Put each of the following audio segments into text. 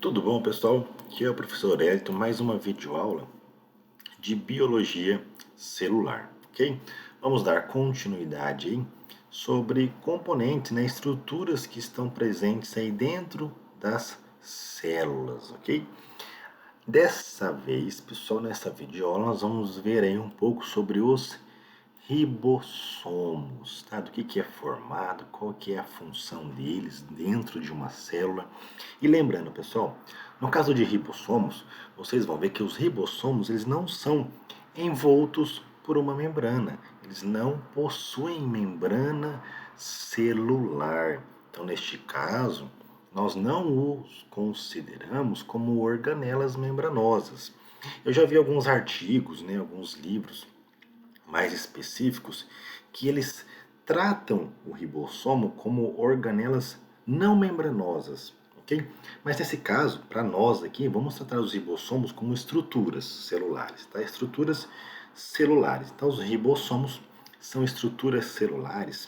Tudo bom, pessoal? Aqui é o professor Elton, mais uma videoaula de biologia celular, ok? Vamos dar continuidade aí sobre componentes, né, estruturas que estão presentes aí dentro das células, ok? Dessa vez, pessoal, nessa videoaula nós vamos ver aí um pouco sobre os ribossomos, tá? Do que é formado, qual que é a função deles dentro de uma célula. E lembrando, pessoal, no caso de ribossomos, vocês vão ver que os ribossomos eles não são envoltos por uma membrana, eles não possuem membrana celular. Então, neste caso, nós não os consideramos como organelas membranosas. Eu já vi alguns artigos, né, alguns livros mais específicos, que eles tratam o ribossomo como organelas não membranosas, ok? Mas nesse caso, para nós aqui, vamos tratar os ribossomos como estruturas celulares, tá? Estruturas celulares. Então, os ribossomos são estruturas celulares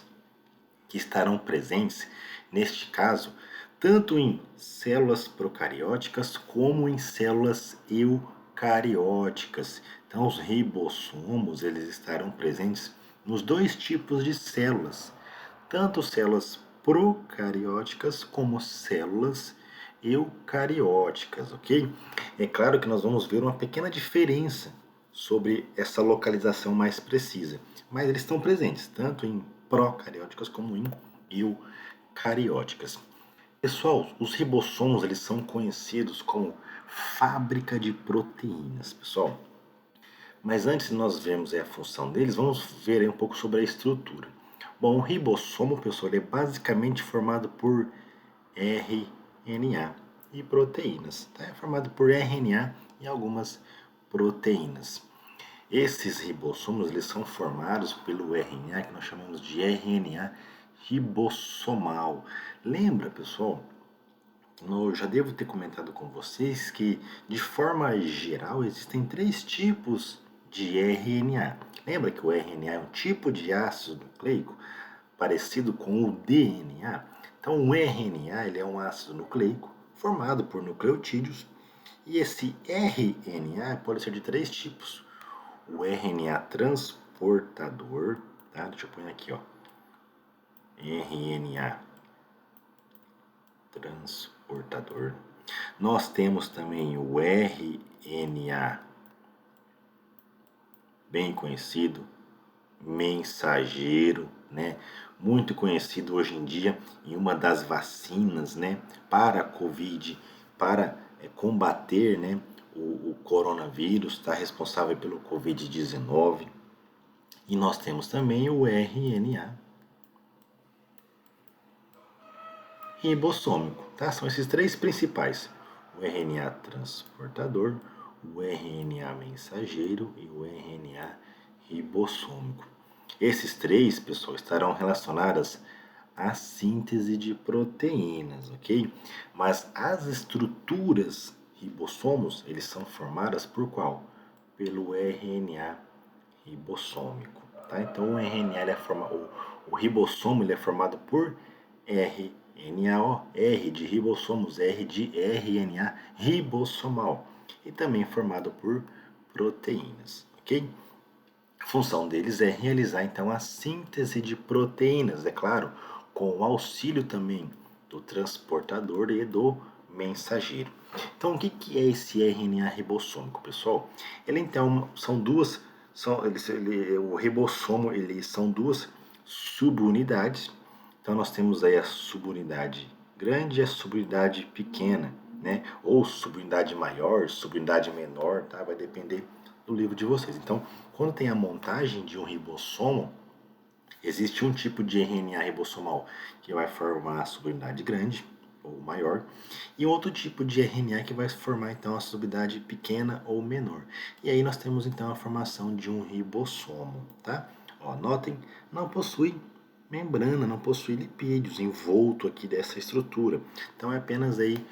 que estarão presentes, neste caso, tanto em células procarióticas como em células eucarióticas. Então, os ribossomos eles estarão presentes nos dois tipos de células, tanto células procarióticas como células eucarióticas, ok? É claro que nós vamos ver uma pequena diferença sobre essa localização mais precisa, mas eles estão presentes tanto em procarióticas como em eucarióticas. Pessoal, os ribossomos eles são conhecidos como fábrica de proteínas, pessoal. Mas antes de nós vermos a função deles, vamos ver um pouco sobre a estrutura. Bom, o ribossomo, pessoal, ele é basicamente formado por RNA e proteínas. Tá? É formado por RNA e algumas proteínas. Esses ribossomos eles são formados pelo RNA, que nós chamamos de RNA ribossomal. Lembra, pessoal? Eu já devo ter comentado com vocês que, de forma geral, existem três tipos de RNA. Lembra que o RNA é um tipo de ácido nucleico parecido com o DNA? Então, o RNA ele é um ácido nucleico formado por nucleotídeos e esse RNA pode ser de três tipos. O RNA transportador, tá? Deixa eu pôr aqui, ó. RNA transportador. Nós temos também o RNA, bem conhecido, mensageiro, né? Muito conhecido hoje em dia em uma das vacinas, né? Para a Covid, para combater, né? O coronavírus, está responsável pelo Covid-19. E nós temos também o RNA ribossômico, tá? São esses três principais: o RNA transportador, o RNA mensageiro e o RNA ribossômico. Esses três, pessoal, estarão relacionados à síntese de proteínas, ok? Mas as estruturas ribossomos, eles são formadas por qual? Pelo RNA ribossômico, tá? Então o RNA ele é formado, o ribossomo ele é formado por RNA, R de ribossomos, R de RNA ribossomal e também formado por proteínas, ok? A função deles é realizar então a síntese de proteínas, é claro, com o auxílio também do transportador e do mensageiro. Então, o que é esse RNA ribossômico, pessoal? Ele então são duas, o ribossomo ele são duas subunidades. Então, nós temos aí a subunidade grande e a subunidade pequena, né? Ou subunidade maior, subunidade menor, tá? Vai depender do livro de vocês. Então, quando tem a montagem de um ribossomo, existe um tipo de RNA ribossomal que vai formar a subunidade grande ou maior e outro tipo de RNA que vai formar então a subunidade pequena ou menor. E aí nós temos então a formação de um ribossomo, tá? Ó, notem, não possui membrana, não possui lipídios envolto aqui dessa estrutura. Então é apenas aí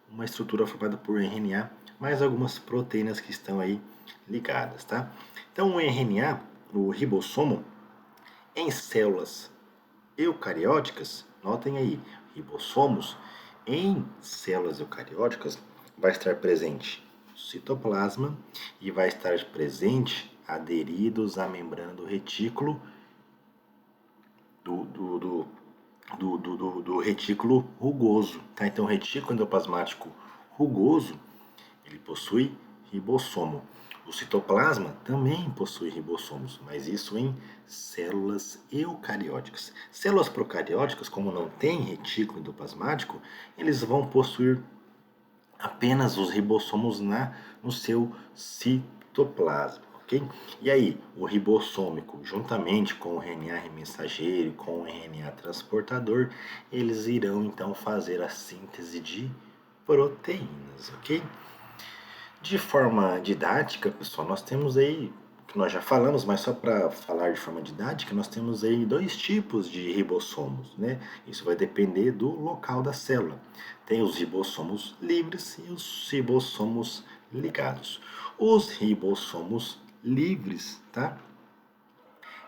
uma estrutura formada por RNA mais algumas proteínas que estão aí ligadas, tá? Então o RNA, o ribossomo, em células eucarióticas, notem aí, ribossomos em células eucarióticas, vai estar presente o citoplasma e vai estar presente aderidos à membrana do retículo do retículo rugoso, tá? Então, o retículo endoplasmático rugoso, ele possui ribossomo. O citoplasma também possui ribossomos, mas isso em células eucarióticas. Células procarióticas, como não tem retículo endoplasmático, eles vão possuir apenas os ribossomos no seu citoplasma, ok? E aí, o ribossômico, juntamente com o RNA mensageiro, com o RNA transportador, eles irão então fazer a síntese de proteínas, ok? De forma didática, pessoal, nós temos aí, que nós já falamos, mas só para falar de forma didática, nós temos aí dois tipos de ribossomos, né? Isso vai depender do local da célula. Tem os ribossomos livres e os ribossomos ligados. Os ribossomos livres, tá?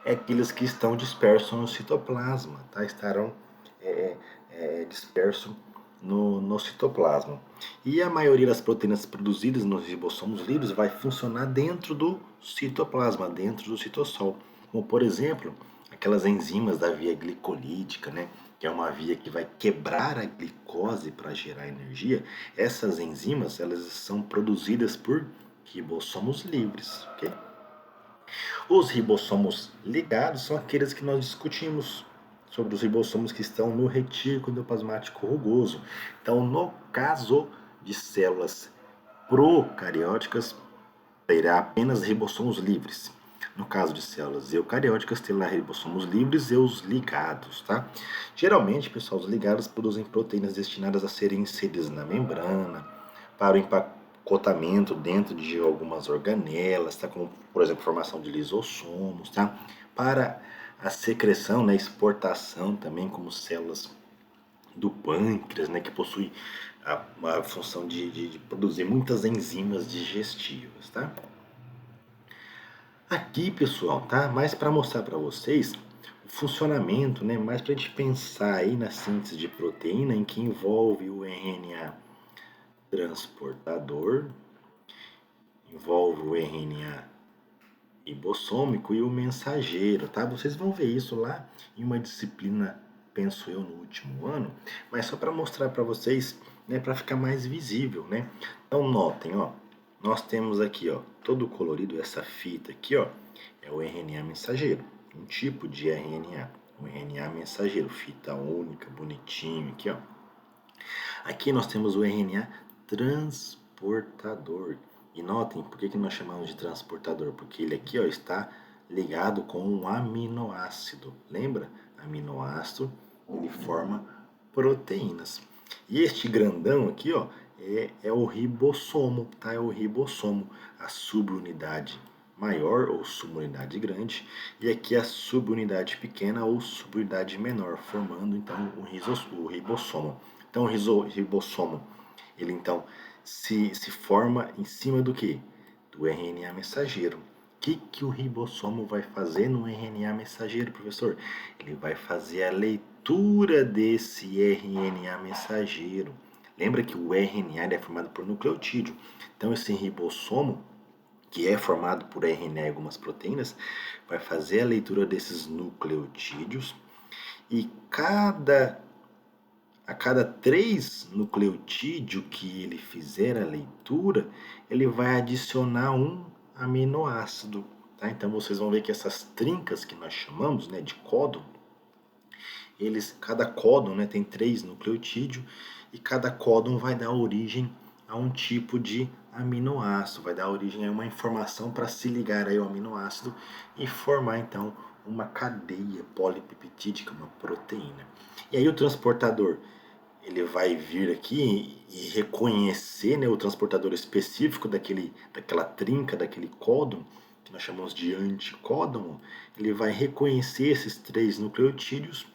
É aqueles que estão dispersos no citoplasma, tá? Estarão dispersos no citoplasma. E a maioria das proteínas produzidas nos ribossomos livres vai funcionar dentro do citoplasma, dentro do citossol. Como, por exemplo, aquelas enzimas da via glicolítica, né? Que é uma via que vai quebrar a glicose para gerar energia. Essas enzimas, elas são produzidas por ribossomos livres, ok? Os ribossomos ligados são aqueles que nós discutimos sobre os ribossomos que estão no retículo endoplasmático rugoso. Então, no caso de células procarióticas, terá apenas ribossomos livres. No caso de células eucarióticas, terá ribossomos livres e os ligados, tá? Geralmente, pessoal, os ligados produzem proteínas destinadas a serem inseridas na membrana, para o empacotamento dentro de algumas organelas, tá? Como, por exemplo, formação de lisossomos, tá? Para a secreção, né, exportação também, como células do pâncreas, né, que possui a função de produzir muitas enzimas digestivas, tá? Aqui, pessoal, tá? Mais para mostrar para vocês o funcionamento, né? Mais para a gente pensar aí na síntese de proteína em que envolve o RNA transportador, envolve o RNA ribossômico e o mensageiro, tá? Vocês vão ver isso lá em uma disciplina, penso eu, no último ano, mas só para mostrar para vocês, né, para ficar mais visível, né? Então notem, ó, nós temos aqui, ó, todo colorido essa fita aqui, ó, é o RNA mensageiro, um tipo de RNA, um RNA mensageiro, fita única, bonitinho aqui, ó. Aqui nós temos o RNA transportador. E notem, por que nós chamamos de transportador? Porque ele aqui ó, está ligado com um aminoácido. Lembra? Aminoácido, ele forma proteínas. E este grandão aqui ó, é o ribossomo, tá? É o ribossomo, a subunidade maior ou subunidade grande, e aqui a subunidade pequena ou subunidade menor, formando então o ribossomo. Então o ribossomo, ele então se forma em cima do que? Do RNA mensageiro. O que o ribossomo vai fazer no RNA mensageiro, professor? Ele vai fazer a leitura desse RNA mensageiro. Lembra que o RNA é formado por nucleotídeo. Então esse ribossomo, que é formado por RNA e algumas proteínas, vai fazer a leitura desses nucleotídeos e a cada 3 nucleotídeos que ele fizer a leitura, ele vai adicionar um aminoácido. Tá? Então vocês vão ver que essas trincas que nós chamamos, né, de códon, cada códon, né, tem 3 nucleotídeos e cada códon vai dar origem a um tipo de aminoácido, vai dar origem a uma informação para se ligar aí ao aminoácido e formar então uma cadeia polipeptídica, uma proteína. E aí o transportador, ele vai vir aqui e reconhecer, né, o transportador específico daquela trinca, daquele códon, que nós chamamos de anticódon, ele vai reconhecer esses 3 nucleotídeos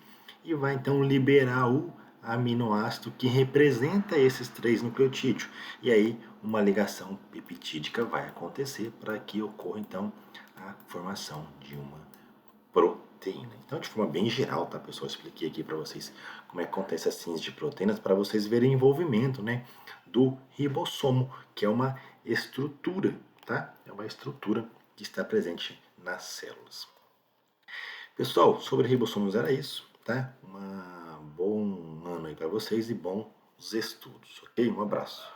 e vai então liberar o aminoácido que representa esses 3 nucleotídeos. E aí uma ligação peptídica vai acontecer para que ocorra então a formação de uma proteína. Então, de forma bem geral, tá, pessoal? Eu expliquei aqui para vocês como é que acontece a síntese de proteínas para vocês verem o envolvimento, né, do ribossomo, que é uma estrutura, tá? É uma estrutura que está presente nas células. Pessoal, sobre ribossomos era isso, tá? Um bom ano aí para vocês e bons estudos, ok? Um abraço.